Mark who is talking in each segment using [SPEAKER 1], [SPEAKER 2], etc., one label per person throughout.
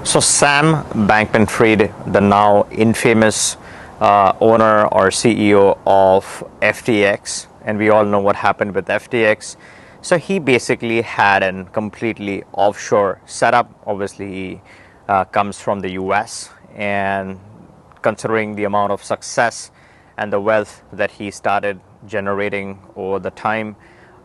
[SPEAKER 1] So Sam Bankman-Fried, the now infamous owner or CEO of FTX, and we all know what happened with FTX. So he basically had a completely offshore setup. Obviously, he comes from the US, and considering the amount of success and the wealth that he started generating over the time,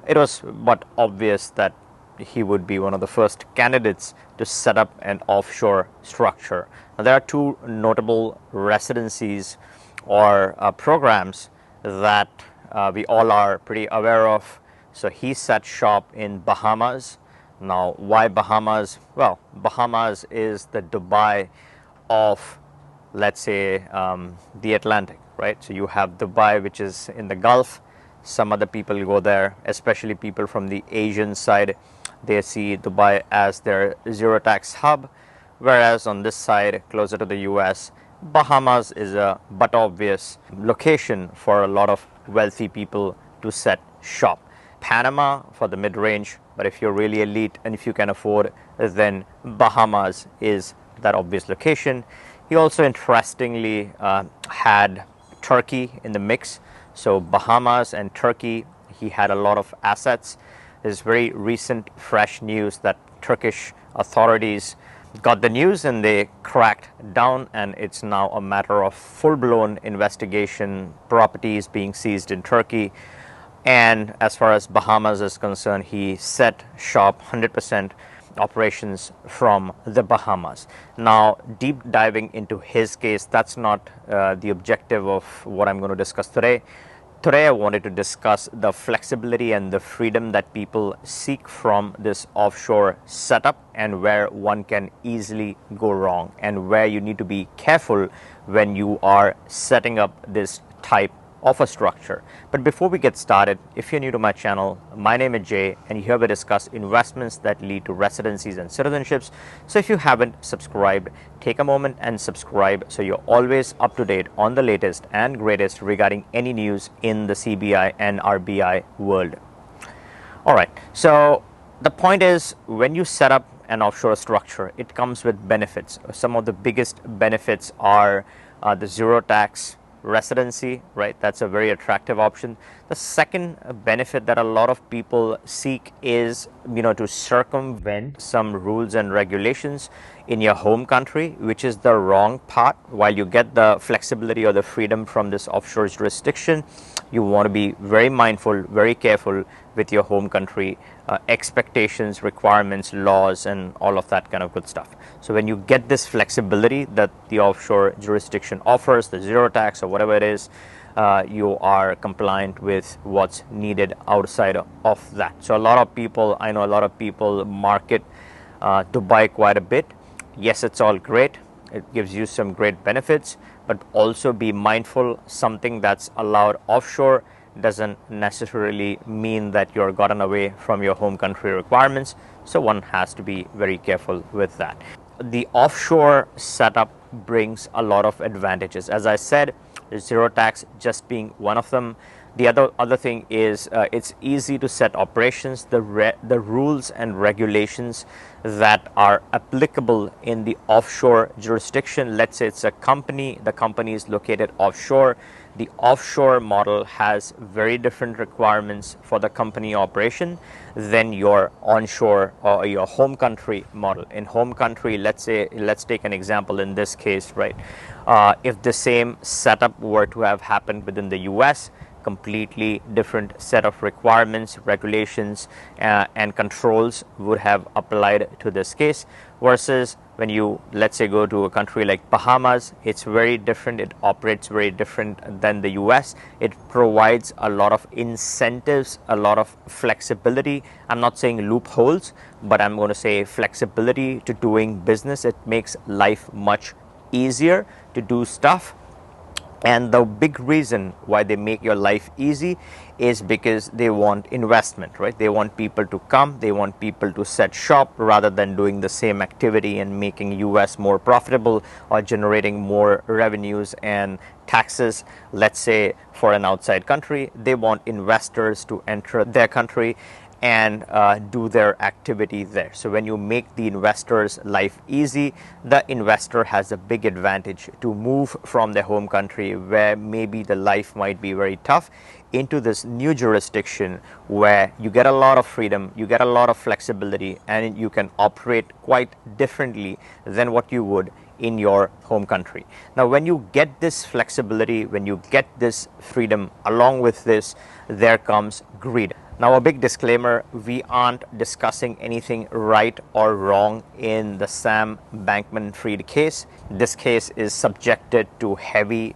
[SPEAKER 1] it was but obvious that he would be one of the first candidates to set up an offshore structure. Now, there are two notable residencies or programs that we all are pretty aware of. So he set shop in Bahamas. Now, why Bahamas? Well, Bahamas is the Dubai of, let's say, the Atlantic, right? So you have Dubai, which is in the Gulf. Some other people go there, especially people from the Asian side. They see Dubai as their zero tax hub, whereas on this side, closer to the US, Bahamas is a but obvious location for a lot of wealthy people to set shop. Panama for the mid-range, but if you're really elite and if you can afford, then Bahamas is that obvious location. He also interestingly had Turkey in the mix. So Bahamas and Turkey, he had a lot of assets. There's very recent fresh news that Turkish authorities got the news and they cracked down, and it's now a matter of full-blown investigation, properties being seized in Turkey. And as far as Bahamas is concerned, he set shop 100% operations from the Bahamas. Now, deep diving into his case, that's not the objective of what I'm going to discuss today. Today, I wanted to discuss the flexibility and the freedom that people seek from this offshore setup, and where one can easily go wrong, and where you need to be careful when you are setting up this type of a structure. But before we get started, if you're new to my channel, my name is Jay, and here we discuss investments that lead to residencies and citizenships. So if you haven't subscribed, take a moment and subscribe so you're always up to date on the latest and greatest regarding any news in the CBI and RBI world. All right, so the point is, when you set up an offshore structure, it comes with benefits. Some of the biggest benefits are the zero tax residency, right? That's a very attractive option. The second benefit that a lot of people seek is, to circumvent some rules and regulations in your home country, which is the wrong part. While you get the flexibility or the freedom from this offshore jurisdiction, you want to be very mindful, very careful with your home country expectations, requirements, laws, and all of that kind of good stuff. So when you get this flexibility that the offshore jurisdiction offers, the zero tax or whatever it is, you are compliant with what's needed outside of that. So I know a lot of people market Dubai quite a bit. Yes, it's all great. It gives you some great benefits, but also be mindful, something that's allowed offshore doesn't necessarily mean that you're gotten away from your home country requirements. So one has to be very careful with that. The offshore setup brings a lot of advantages. As I said, zero tax just being one of them. The other thing is it's easy to set operations. The rules and regulations that are applicable in the offshore jurisdiction. Let's say it's a company. The company is located offshore. The offshore model has very different requirements for the company operation than your onshore or your home country model. In home country, let's take an example in this case, right? If the same setup were to have happened within the US, completely different set of requirements, regulations, and controls would have applied to this case, versus when you, let's say, go to a country like Bahamas, it's very different. It operates very different than the US. It provides a lot of incentives, a lot of flexibility. I'm not saying loopholes, but I'm going to say flexibility to doing business. It makes life much easier to do stuff. And the big reason why they make your life easy is because they want investment, right? They want people to come, they want people to set shop rather than doing the same activity and making US more profitable or generating more revenues and taxes. Let's say for an outside country, they want investors to enter their country and do their activity there. So when you make the investor's life easy, the investor has a big advantage to move from their home country where maybe the life might be very tough into this new jurisdiction where you get a lot of freedom, you get a lot of flexibility, and you can operate quite differently than what you would in your home country. Now, when you get this flexibility, when you get this freedom, along with this, there comes greed. Now, a big disclaimer, we aren't discussing anything right or wrong in the Sam Bankman-Fried case. This case is subjected to heavy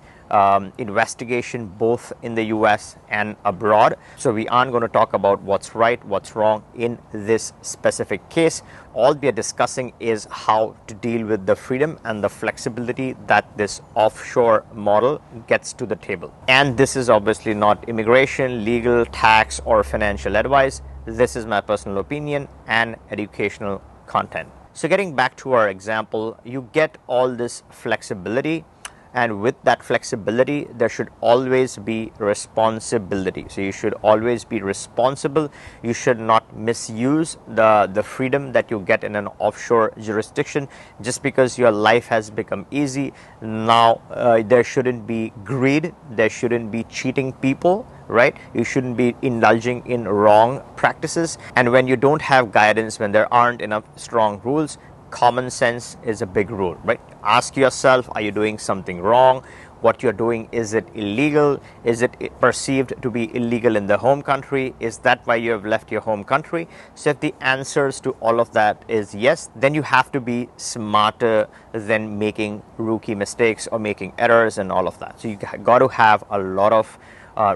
[SPEAKER 1] investigation both in the US and abroad. So we aren't going to talk about what's right, what's wrong in this specific case. All we are discussing is how to deal with the freedom and the flexibility that this offshore model gets to the table. And this is obviously not immigration, legal, tax, or financial advice. This is my personal opinion and educational content. So getting back to our example, you get all this flexibility. And with that flexibility, there should always be responsibility. So you should always be responsible. You should not misuse the freedom that you get in an offshore jurisdiction just because your life has become easy. Now, there shouldn't be greed. There shouldn't be cheating people, right? You shouldn't be indulging in wrong practices. And when you don't have guidance, when there aren't enough strong rules, common sense is a big rule, right? Ask yourself, are you doing something wrong? What you're doing, is it illegal? Is it perceived to be illegal in the home country? Is that why you have left your home country? So if the answers to all of that is yes, then you have to be smarter than making rookie mistakes or making errors and all of that. So you got to have a lot of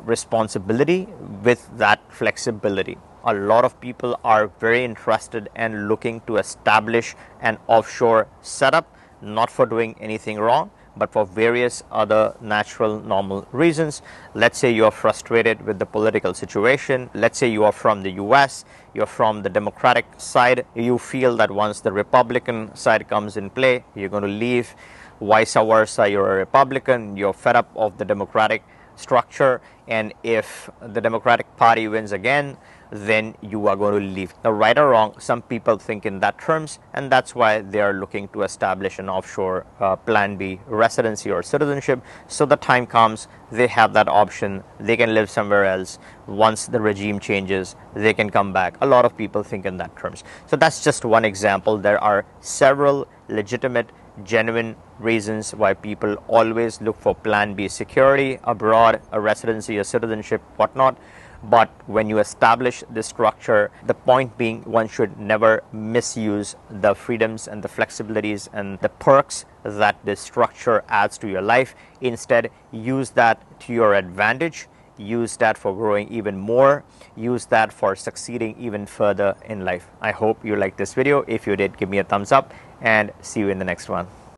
[SPEAKER 1] responsibility with that flexibility. A lot of people are very interested and looking to establish an offshore setup, not for doing anything wrong, but for various other natural, normal reasons. Let's say you're frustrated with the political situation. Let's say you are from the US, you're from the Democratic side. You feel that once the Republican side comes in play, you're going to leave. Vice versa, you're a Republican, you're fed up of the Democratic structure, and if the Democratic Party wins again, then you are going to leave. Now, right or wrong, some people think in that terms, and that's why they are looking to establish an offshore Plan B residency or citizenship. So the time comes, they have that option. They can live somewhere else. Once the regime changes, they can come back. A lot of people think in that terms. So that's just one example. There are several legitimate, genuine reasons why people always look for Plan B security abroad, a residency, a citizenship, whatnot. But when you establish this structure, the point being, one should never misuse the freedoms and the flexibilities and the perks that this structure adds to your life. Instead, use that to your advantage. Use that for growing even more. Use that for succeeding even further in life. I hope you liked this video. If you did, give me a thumbs up and see you in the next one.